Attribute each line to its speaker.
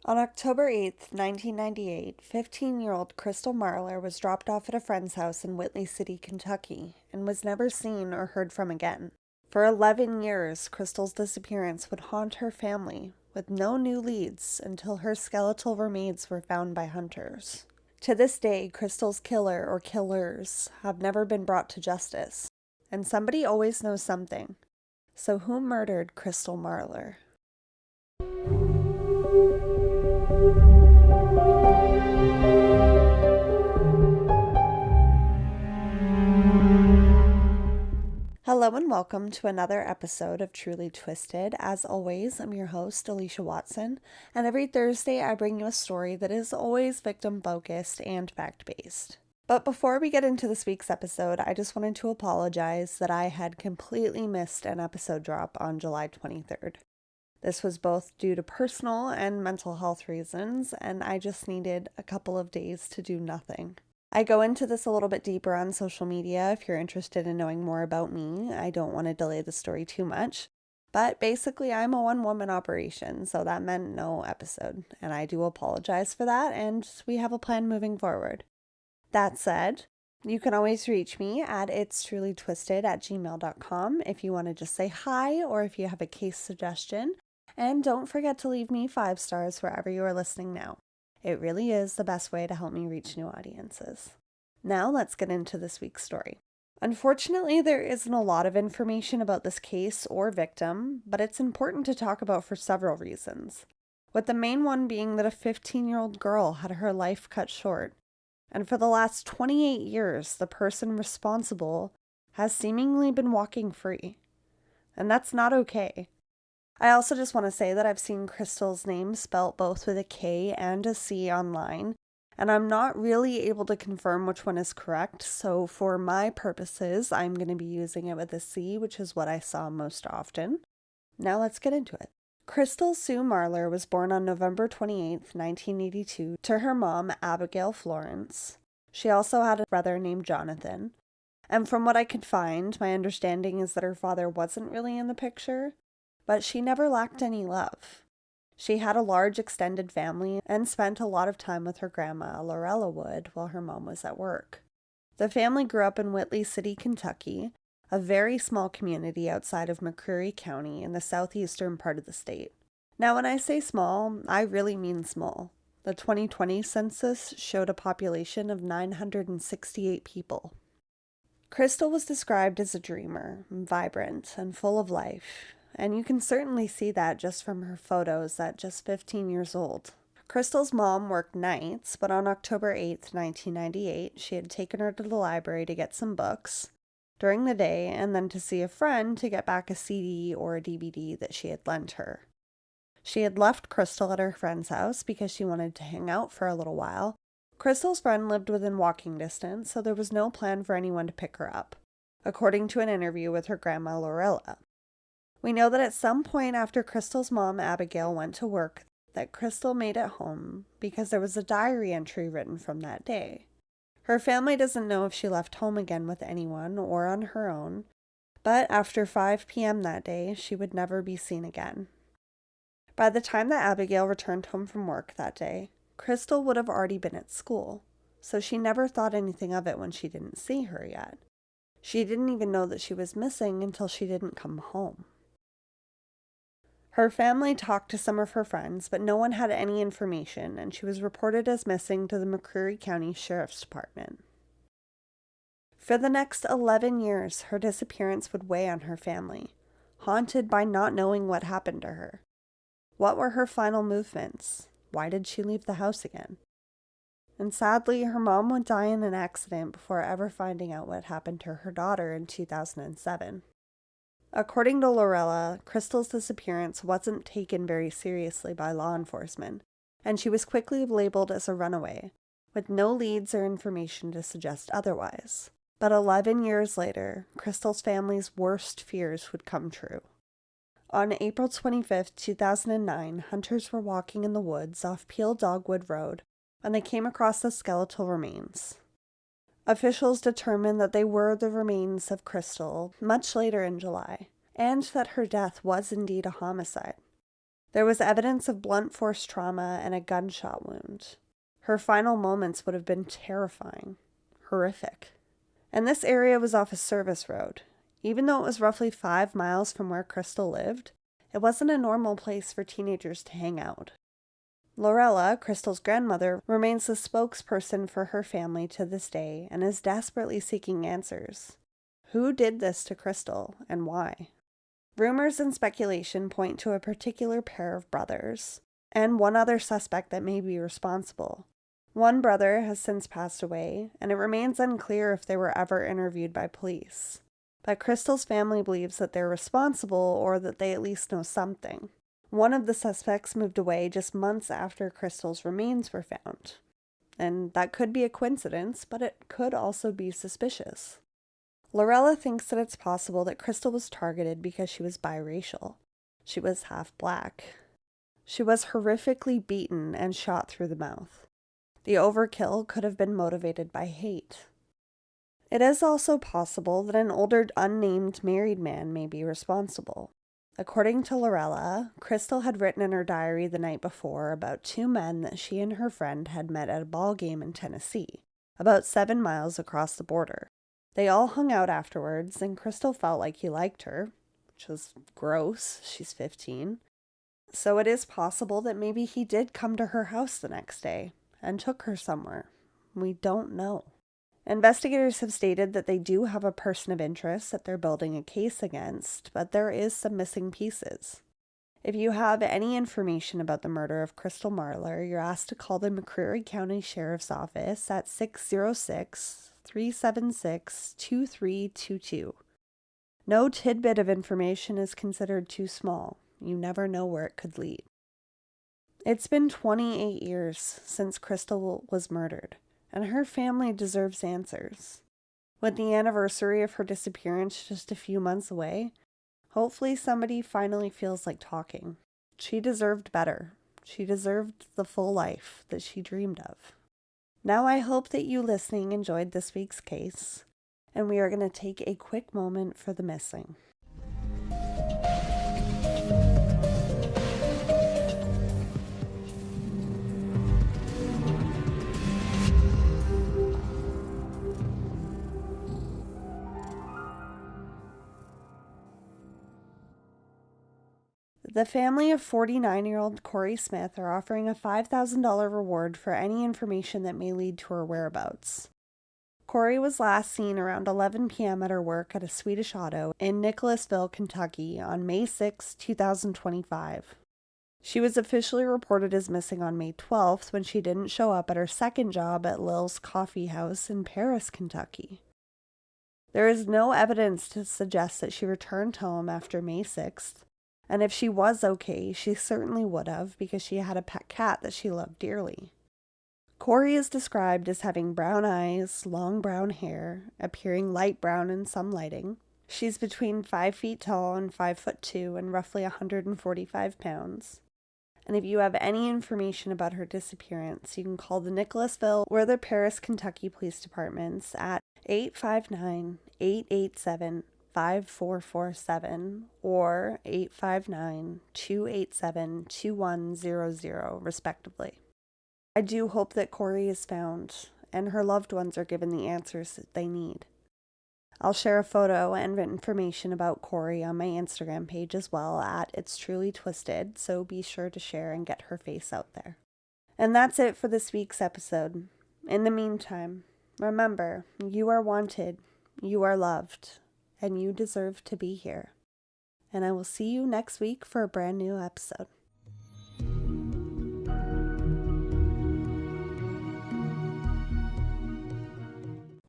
Speaker 1: On October 8th, 1998, 15-year-old Crystal Marler was dropped off at a friend's house in Whitley City, Kentucky, and was never seen or heard from again. For 11 years, Crystal's disappearance would haunt her family, with no new leads until her skeletal remains were found by hunters. To this day, Crystal's killer or killers have never been brought to justice, and somebody always knows something. So who murdered Crystal Marler? Hello and welcome to another episode of Truly Twisted. As always, I'm your host, Alicia Watson, and every Thursday I bring you a story that is always victim-focused and fact-based. But before we get into this week's episode, I just wanted to apologize that I had completely missed an episode drop on July 23rd. This was both due to personal and mental health reasons, and I just needed a couple of days to do nothing. I go into this a little bit deeper on social media if you're interested in knowing more about me. I don't want to delay the story too much. But basically, I'm a one-woman operation, so that meant no episode. And I do apologize for that, and we have a plan moving forward. That said, you can always reach me at itstrulytwisted@gmail.com if you want to just say hi or if you have a case suggestion. And don't forget to leave me 5 stars wherever you are listening now. It really is the best way to help me reach new audiences. Now let's get into this week's story. Unfortunately, there isn't a lot of information about this case or victim, but it's important to talk about for several reasons. With the main one being that a 15-year-old girl had her life cut short, and for the last 28 years, the person responsible has seemingly been walking free. And that's not okay. I also just want to say that I've seen Crystal's name spelt both with a K and a C online, and I'm not really able to confirm which one is correct, so for my purposes, I'm going to be using it with a C, which is what I saw most often. Now let's get into it. Crystal Sue Marler was born on November 28th, 1982, to her mom, Abigail Florence. She also had a brother named Jonathan, and from what I could find, my understanding is that her father wasn't really in the picture. But she never lacked any love. She had a large extended family and spent a lot of time with her grandma, Lorella Wood, while her mom was at work. The family grew up in Whitley City, Kentucky, a very small community outside of McCreary County in the southeastern part of the state. Now, when I say small, I really mean small. The 2020 census showed a population of 968 people. Crystal was described as a dreamer, vibrant, and full of life. And you can certainly see that just from her photos at just 15 years old. Crystal's mom worked nights, but on October 8th, 1998, she had taken her to the library to get some books during the day and then to see a friend to get back a CD or a DVD that she had lent her. She had left Crystal at her friend's house because she wanted to hang out for a little while. Crystal's friend lived within walking distance, so there was no plan for anyone to pick her up, according to an interview with her grandma Lorella. We know that at some point after Crystal's mom, Abigail, went to work, that Crystal made it home because there was a diary entry written from that day. Her family doesn't know if she left home again with anyone or on her own, but after 5 p.m. that day, she would never be seen again. By the time that Abigail returned home from work that day, Crystal would have already been at school, so she never thought anything of it when she didn't see her yet. She didn't even know that she was missing until she didn't come home. Her family talked to some of her friends, but no one had any information, and she was reported as missing to the McCreary County Sheriff's Department. For the next 11 years, her disappearance would weigh on her family, haunted by not knowing what happened to her. What were her final movements? Why did she leave the house again? And sadly, her mom would die in an accident before ever finding out what happened to her daughter in 2007. According to Lorella, Crystal's disappearance wasn't taken very seriously by law enforcement, and she was quickly labeled as a runaway, with no leads or information to suggest otherwise. But 11 years later, Crystal's family's worst fears would come true. On April 25, 2009, hunters were walking in the woods off Peel Dogwood Road when they came across the skeletal remains. Officials determined that they were the remains of Crystal much later in July, and that her death was indeed a homicide. There was evidence of blunt force trauma and a gunshot wound. Her final moments would have been terrifying, horrific. And this area was off a service road. Even though it was roughly 5 miles from where Crystal lived, it wasn't a normal place for teenagers to hang out. Lorella, Crystal's grandmother, remains the spokesperson for her family to this day and is desperately seeking answers. Who did this to Crystal and why? Rumors and speculation point to a particular pair of brothers, and one other suspect that may be responsible. One brother has since passed away, and it remains unclear if they were ever interviewed by police. But Crystal's family believes that they're responsible or that they at least know something. One of the suspects moved away just months after Crystal's remains were found. And that could be a coincidence, but it could also be suspicious. Lorella thinks that it's possible that Crystal was targeted because she was biracial. She was half black. She was horrifically beaten and shot through the mouth. The overkill could have been motivated by hate. It is also possible that an older, unnamed married man may be responsible. According to Lorella, Crystal had written in her diary the night before about 2 men that she and her friend had met at a ball game in Tennessee, about 7 miles across the border. They all hung out afterwards, and Crystal felt like he liked her, which was gross. She's 15. So it is possible that maybe he did come to her house the next day and took her somewhere. We don't know. Investigators have stated that they do have a person of interest that they're building a case against, but there is some missing pieces. If you have any information about the murder of Crystal Marler, you're asked to call the McCreary County Sheriff's Office at 606-376-2322. No tidbit of information is considered too small. You never know where it could lead. It's been 28 years since Crystal was murdered, and her family deserves answers. With the anniversary of her disappearance just a few months away, hopefully somebody finally feels like talking. She deserved better. She deserved the full life that she dreamed of. Now I hope that you listening enjoyed this week's case, and we are going to take a quick moment for the missing. The family of 49-year-old Corey Smith are offering a $5,000 reward for any information that may lead to her whereabouts. Corey was last seen around 11 p.m. at her work at a Swedish Auto in Nicholasville, Kentucky on May 6, 2025. She was officially reported as missing on May 12th when she didn't show up at her second job at Lil's Coffee House in Paris, Kentucky. There is no evidence to suggest that she returned home after May 6th. And if she was okay, she certainly would have because she had a pet cat that she loved dearly. Corey is described as having brown eyes, long brown hair, appearing light brown in some lighting. She's between 5 feet tall and 5'2" and roughly 145 pounds. And if you have any information about her disappearance, you can call the Nicholasville or the Paris, Kentucky Police Departments at 859-887-5447 or 859-287-2100, respectively. I do hope that Corey is found and her loved ones are given the answers that they need. I'll share a photo and information about Corey on my Instagram page as well at It's Truly Twisted, so be sure to share and get her face out there. And that's it for this week's episode. In the meantime, remember, you are wanted, you are loved, and you deserve to be here. And I will see you next week for a brand new episode.